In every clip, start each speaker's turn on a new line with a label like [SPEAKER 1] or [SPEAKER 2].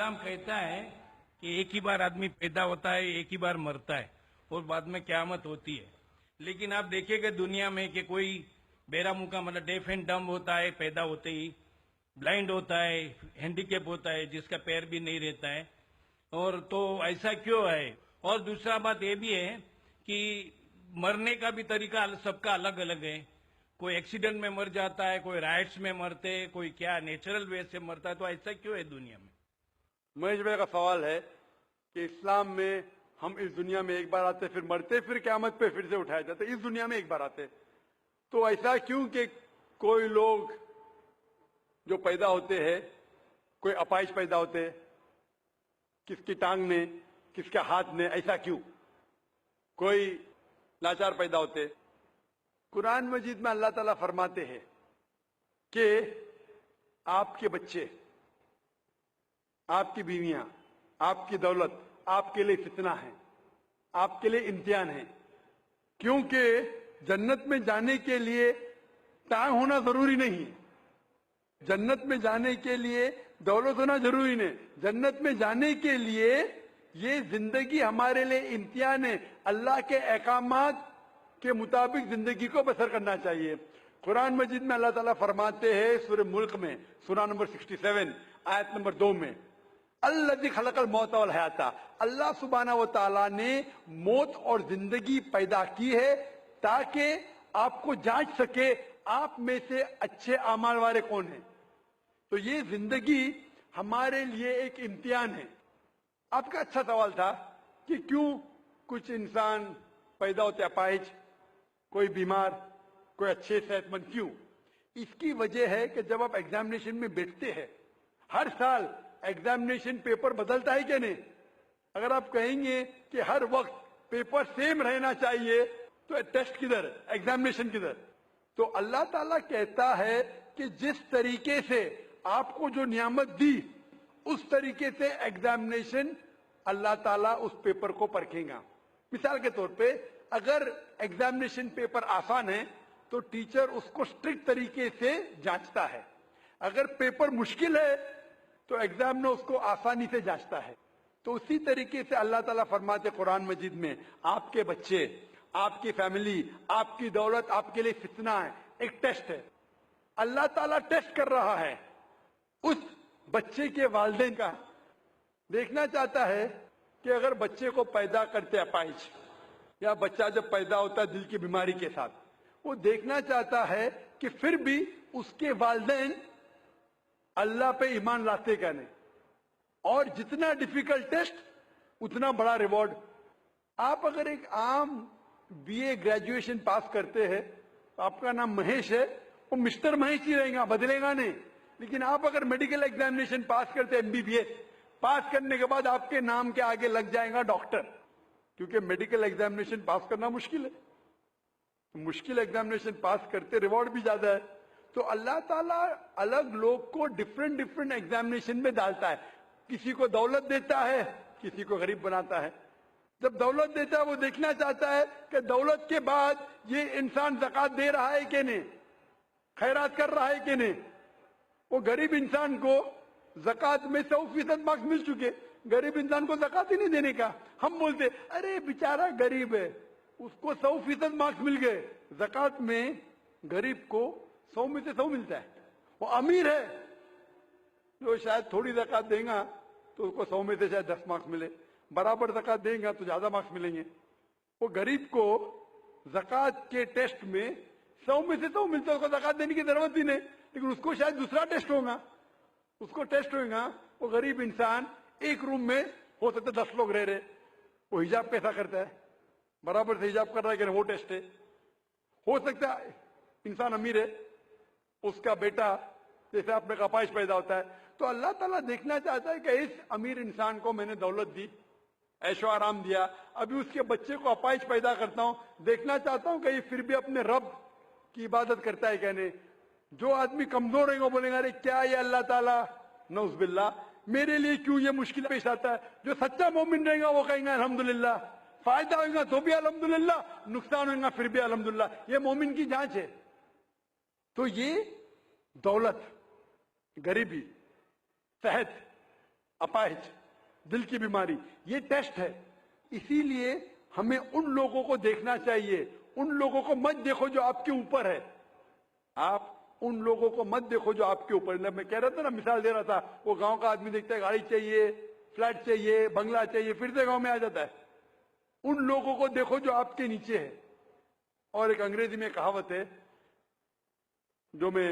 [SPEAKER 1] इस्लाम कहता है कि एक ही बार आदमी पैदा होता है, एक ही बार मरता है और बाद में क़यामत होती है। लेकिन आप देखिएगा दुनिया में कि कोई बेरा मुंह मतलब डेफ एंड डम्ब होता है पैदा होते ही, ब्लाइंड होता है, हैंडीकैप होता है, जिसका पैर भी नहीं रहता है। और तो ऐसा क्यों है? और दूसरा बात ये भी है कि मरने का भी तरीका सबका अलग अलग है। कोई एक्सीडेंट में मर जाता है, कोई राइट्स में मरते हैं, कोई क्या नेचुरल वे से मरता है। तो ऐसा क्यों है दुनिया में?
[SPEAKER 2] महेश भाई का सवाल है कि इस्लाम में हम इस दुनिया में एक बार आते, फिर मरते, फिर क़यामत पे फिर से उठाए जाते, इस दुनिया में एक बार आते। तो ऐसा क्यों कि कोई लोग जो पैदा होते हैं, कोई अपाहिज पैदा होते हैं, किसकी टांग ने, किसके हाथ ने, ऐसा क्यों? कोई लाचार पैदा होते। कुरान मजीद में अल्लाह ताला फरमाते हैं कि आपके बच्चे, आपकी बीवियां, आपकी दौलत आपके लिए फितना है, आपके लिए इम्तिहान है। क्योंकि जन्नत में जाने के लिए टांग होना जरूरी नहीं है, जन्नत में जाने के लिए दौलत होना जरूरी नहीं, जन्नत में जाने के लिए ये जिंदगी हमारे लिए इम्तिहान है। अल्लाह के अहकामात के मुताबिक जिंदगी को बसर करना चाहिए। कुरान मजीद में अल्लाह ताला फरमाते हैं सूरह मुल्क में, सूरा नंबर 67 आयत नंबर 2 में, अल्लज़ी खलक़ल मौत वल हयाता, अल्लाह सुब्हानहू व तआला ने मौत और जिंदगी पैदा की है ताकि आपको जांच सके आप में से अच्छे अमाल वाले कौन हैं। तो ये जिंदगी हमारे लिए एक इम्तिहान है। आपका अच्छा सवाल था कि क्यों कुछ इंसान पैदा होते अपाहिज, कोई बीमार, कोई अच्छे सेहतमंद, क्यों? इसकी वजह है कि जब आप एग्जामिनेशन में बैठते हैं, हर साल एग्जामिनेशन पेपर बदलता है क्या नहीं? अगर आप कहेंगे कि हर वक्त पेपर सेम रहना चाहिए तो टेस्ट किधर, एग्जामिनेशन किधर? तो अल्लाह ताला कहता है कि जिस तरीके से आपको जो नियामत दी उस तरीके से एग्जामिनेशन अल्लाह ताला उस पेपर को परखेगा। मिसाल के तौर पे अगर एग्जामिनेशन पेपर आसान है तो टीचर उसको स्ट्रिक्ट तरीके से जांचता है। अगर पेपर मुश्किल है तो एग्जाम में उसको आसानी से जांचता है। तो उसी तरीके से अल्लाह ताला फरमाते कुरान मजीद में, आपके बच्चे, आपकी फैमिली, आपकी दौलत आपके लिए फितना है, एक टेस्ट है। अल्लाह ताला टेस्ट कर रहा है उस बच्चे के वालिदैन का। देखना चाहता है कि अगर बच्चे को पैदा करते अपाहिज, या बच्चा जब पैदा होता है दिल की बीमारी के साथ, वो देखना चाहता है कि फिर भी उसके वालिदैन अल्लाह पे ईमान लाते क्या नहीं। और जितना डिफिकल्ट टेस्ट उतना बड़ा रिवॉर्ड। आप अगर एक आम बीए ग्रेजुएशन पास करते हैं, आपका नाम महेश है, वो मिस्टर महेश ही रहेगा, बदलेगा नहीं। लेकिन आप अगर मेडिकल एग्जामिनेशन पास करते हैं, एमबीबीएस पास करने के बाद आपके नाम के आगे लग जाएगा डॉक्टर, क्योंकि मेडिकल एग्जामिनेशन पास करना मुश्किल है। मुश्किल एग्जामिनेशन पास करते रिवॉर्ड भी ज्यादा है। तो अल्लाह ताला अलग लोग को डिफरेंट डिफरेंट एग्जामिनेशन में डालता है। किसी को दौलत देता है, किसी को गरीब बनाता है। जब दौलत देता है वो देखना चाहता है कि दौलत के बाद ये इंसान ज़कात दे रहा है कि नहीं, खैरात कर रहा है कि नहीं। वो गरीब इंसान को ज़कात में 100% मार्क्स मिल चुके, गरीब इंसान को ज़कात ही नहीं देने का। हम बोलते अरे बेचारा गरीब है, उसको 100% मार्क्स मिल गए। ज़कात में गरीब को 100 में से 100 मिलता है। वो अमीर है जो शायद थोड़ी ज़कात देगा तो उसको 100 में से शायद 10 मार्क्स मिले, बराबर ज़कात देगा तो ज्यादा मार्क्स मिलेंगे। वो गरीब को ज़कात के टेस्ट में 100 में से 100 मिलता है, उसको ज़कात देने की जरूरत ही नहीं। लेकिन उसको शायद दूसरा टेस्ट होगा, उसको टेस्ट होगा। वो गरीब इंसान एक रूम में हो सकता है 10 लोग रह रहे, वो हिजाब कैसा करता है, बराबर से हिजाब कर रहा है कि वो टेस्ट है। हो सकता है इंसान अमीर है, उसका बेटा जैसे आपने कहा अपाहिज पैदा होता है। तो अल्लाह ताला देखना चाहता है कि इस अमीर इंसान को मैंने दौलत दी, ऐशो आराम दिया, अभी उसके बच्चे को अपाहिज पैदा करता हूं, देखना चाहता हूं कि ये फिर भी अपने रब की इबादत करता है क्या नहीं। जो आदमी कमजोर रहेगा बोलेगा अरे क्या ये अल्लाह ताला, नऊज़ बिल्लाह, मेरे लिए क्यों ये मुश्किल पेश आता है। जो सच्चा मोमिन रहेगा वो कहेगा अल्हम्दुलिल्लाह, फायदा होगा तो भी अल्हम्दुलिल्लाह, नुकसान होगा फिर भी अल्हम्दुलिल्लाह। ये मोमिन की जांच है। तो ये दौलत, गरीबी, सेहत, अपाहिज, दिल की बीमारी, ये टेस्ट है। इसीलिए हमें उन लोगों को देखना चाहिए, उन लोगों को मत देखो जो आपके ऊपर है। आप उन लोगों को मत देखो जो आपके ऊपर है। मैं कह रहा था ना, मिसाल दे रहा था, वो गांव का आदमी देखता है गाड़ी चाहिए, फ्लैट चाहिए, बंगला चाहिए, फिर से गांव में आ जाता है। उन लोगों को देखो जो आपके नीचे है। और एक अंग्रेजी में कहावत है जो मैं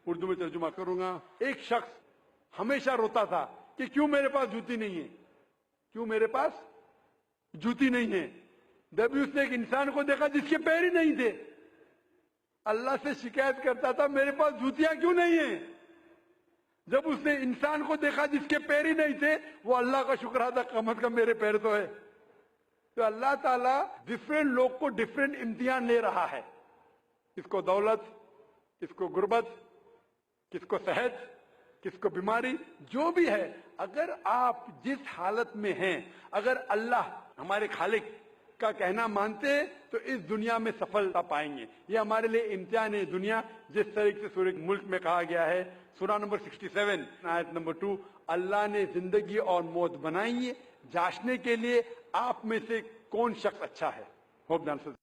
[SPEAKER 2] उर्दू में तर्जुमा करूंगा। एक शख्स हमेशा रोता था कि क्यों मेरे पास जूती नहीं है, क्यों मेरे पास जूती नहीं है। जब उसने एक इंसान को देखा जिसके पैर ही नहीं थे, अल्लाह से शिकायत करता था मेरे पास जूतियां क्यों नहीं है। जब उसने इंसान को देखा जिसके पैर ही नहीं थे, वो अल्लाह का शुक्र अदा, कम से कम मेरे पैर तो है। तो अल्लाह ताला डिफरेंट लोग को डिफरेंट इम्तिहान ले रहा है। किसको दौलत, किसको गुर्बत, किसको सेहत, किसको बीमारी, जो भी है। अगर आप जिस हालत में हैं, अगर अल्लाह हमारे खालिक का कहना मानते तो इस दुनिया में सफलता पाएंगे। ये हमारे लिए इम्तिहान है दुनिया। जिस तरीके से सूरह मुल्क में कहा गया है, सूरा नंबर 67 आयत नंबर 2, अल्लाह ने जिंदगी और मौत बनाई है जांचने के लिए आप में से कौन शख्स अच्छा है। Hope the answer